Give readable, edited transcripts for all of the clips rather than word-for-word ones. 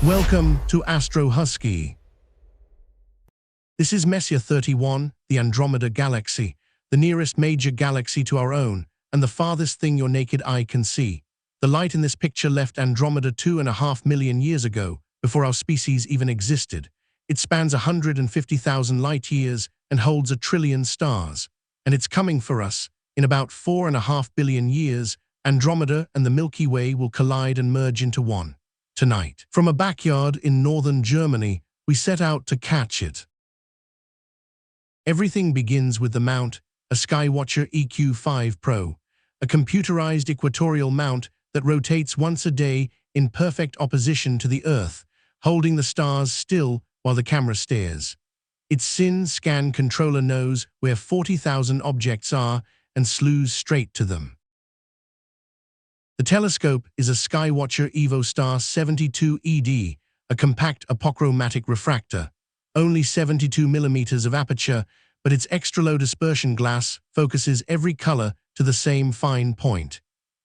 Welcome to AstroHusky. This is Messier 31, the Andromeda galaxy, the nearest major galaxy to our own, and the farthest thing your naked eye can see. The light in this picture left Andromeda 2.5 million years ago, before our species even existed. It spans 150,000 light years and holds 1 trillion stars. And it's coming for us. In about 4.5 billion years, Andromeda and the Milky Way will collide and merge into one. Tonight, from a backyard in northern Germany, we set out to catch it. Everything begins with the mount, a Skywatcher EQ5 Pro, a computerized equatorial mount that rotates once a day in perfect opposition to the Earth, holding the stars still while the camera stares. Its SynScan controller knows where 40,000 objects are and slews straight to them. The telescope is a Skywatcher EvoStar 72 ED, a compact apochromatic refractor, only 72 millimeters of aperture, but its extra-low dispersion glass focuses every color to the same fine point,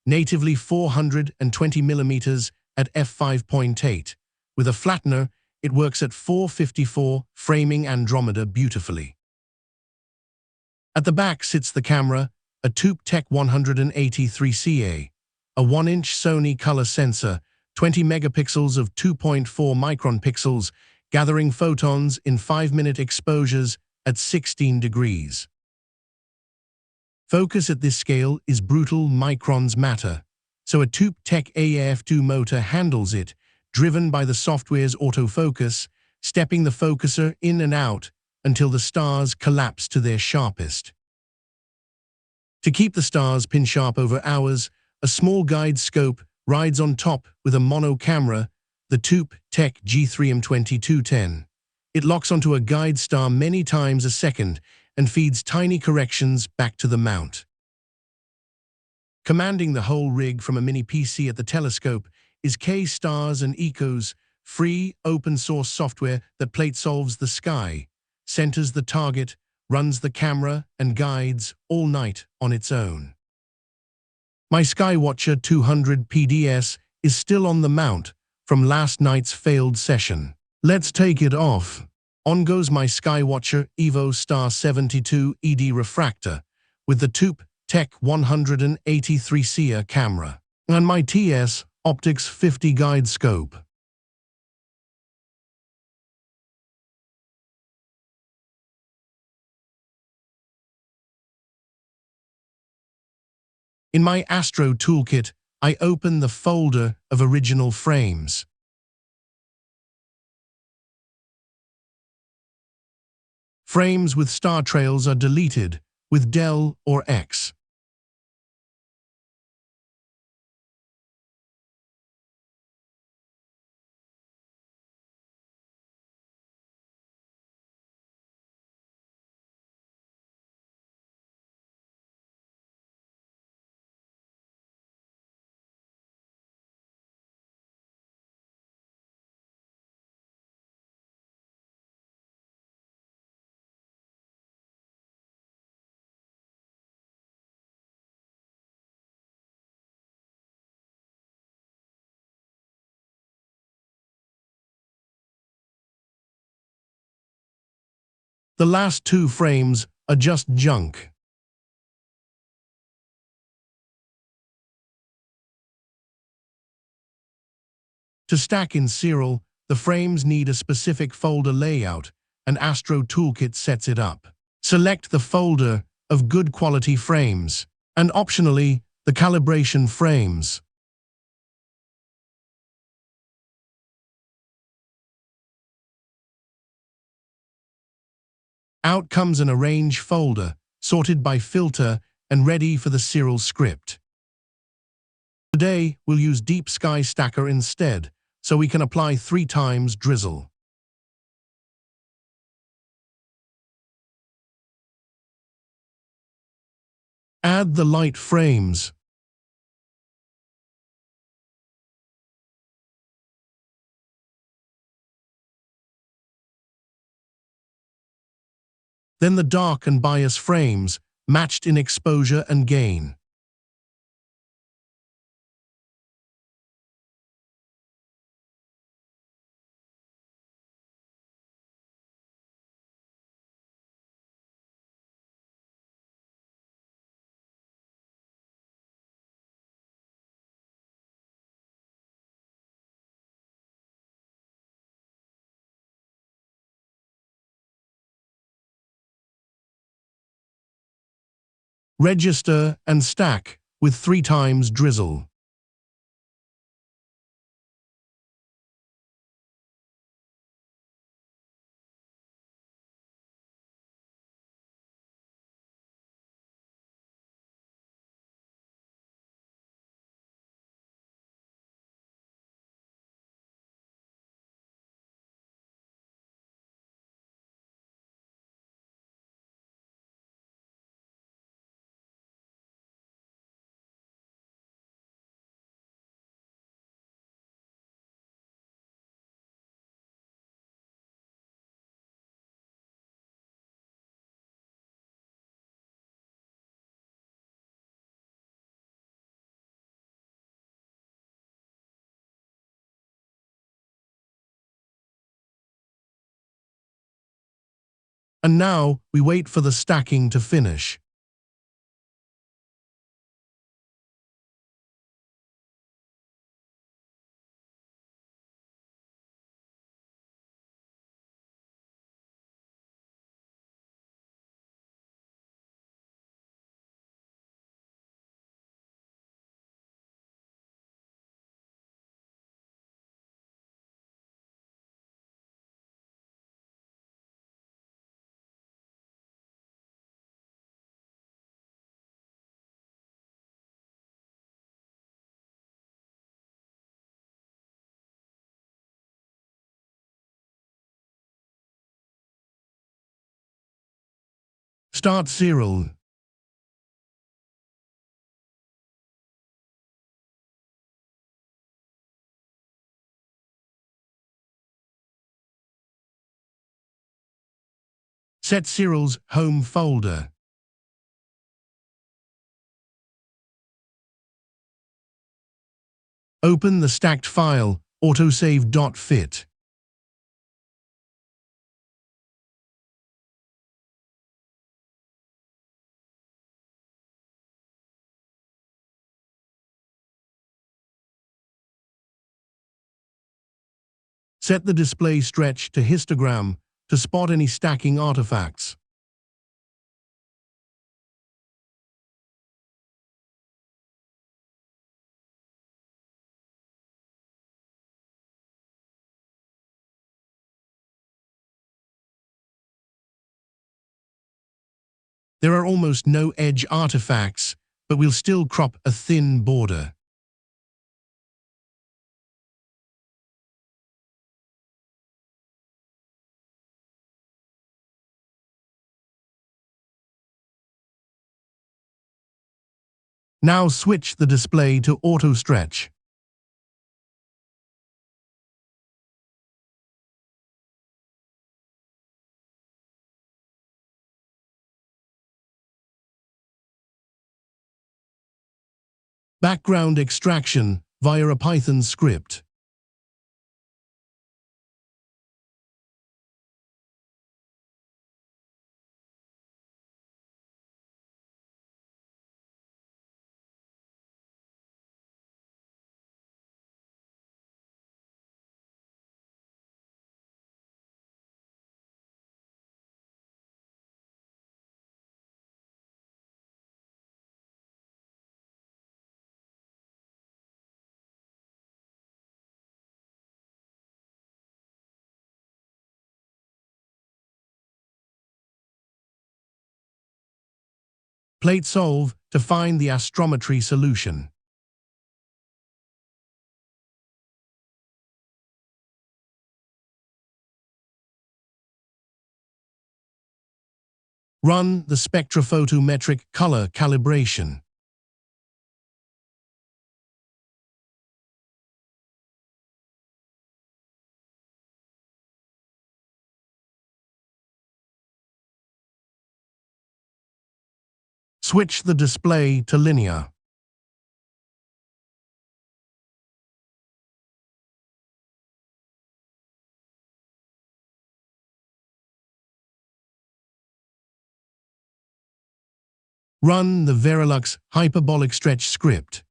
natively 420 millimeters at f5.8. With a flattener, it works at 454, framing Andromeda beautifully. At the back sits the camera, a ToupTek 183CA. A 1-inch Sony color sensor, 20 megapixels of 2.4 micron pixels, gathering photons in 5-minute exposures at 16 degrees. Focus at this scale is brutal, microns matter, so a ToupTek AF2 motor handles it, driven by the software's autofocus, stepping the focuser in and out until the stars collapse to their sharpest. To keep the stars pin-sharp over hours, a small guide scope rides on top with a mono camera, the ToupTek G3M2210M. It locks onto a guide star many times a second and feeds tiny corrections back to the mount. Commanding the whole rig from a mini PC at the telescope is KStars and Ekos, free, open-source software that plate-solves the sky, centers the target, runs the camera, and guides all night on its own. My Skywatcher 200 PDS is still on the mount from last night's failed session. Let's take it off. On goes my Skywatcher EvoStar 72 ED refractor with the ToupTek 183CA camera and my TS Optics 50 guide scope. In my Astro toolkit, I open the folder of original frames. Frames with star trails are deleted with del or X. The last 2 frames are just junk. To stack in Siril, the frames need a specific folder layout, and Astro Toolkit sets it up. Select the folder of good quality frames, and optionally, the calibration frames. Out comes an arrange folder, sorted by filter and ready for the Siril script. Today, we'll use DeepSkyStacker instead, so we can apply 3 times drizzle. Add the light frames. Then the dark and bias frames, matched in exposure and gain. Register and stack with 3 times drizzle. And now we wait for the stacking to finish. Start Siril. Set Siril's home folder. Open the stacked file, autosave.fit. Set the display stretch to histogram to spot any stacking artifacts. There are almost no edge artifacts, but we'll still crop a thin border. Now switch the display to auto stretch. Background extraction via a Python script. Plate solve to find the astrometry solution. Run the spectrophotometric color calibration. Switch the display to linear. Run the Veralux hyperbolic stretch script.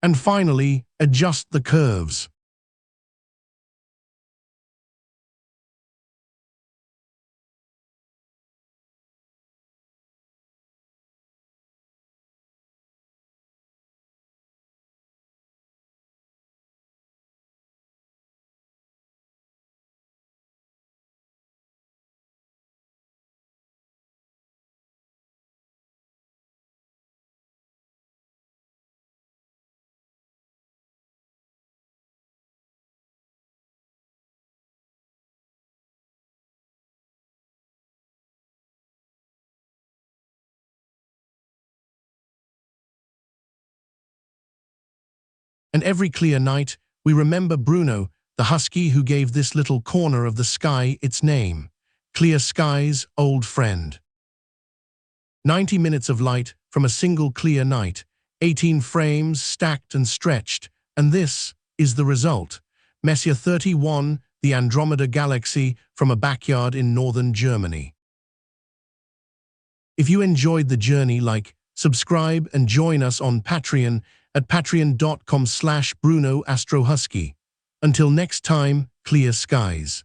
And finally, adjust the curves. And every clear night, we remember Bruno, the husky who gave this little corner of the sky its name. Clear skies, old friend. 90 minutes of light from a single clear night, 18 frames stacked and stretched, and this is the result. Messier 31, the Andromeda galaxy from a backyard in northern Germany. If you enjoyed the journey, subscribe and join us on Patreon at patreon.com/Bruno AstroHusky. Until next time, clear skies.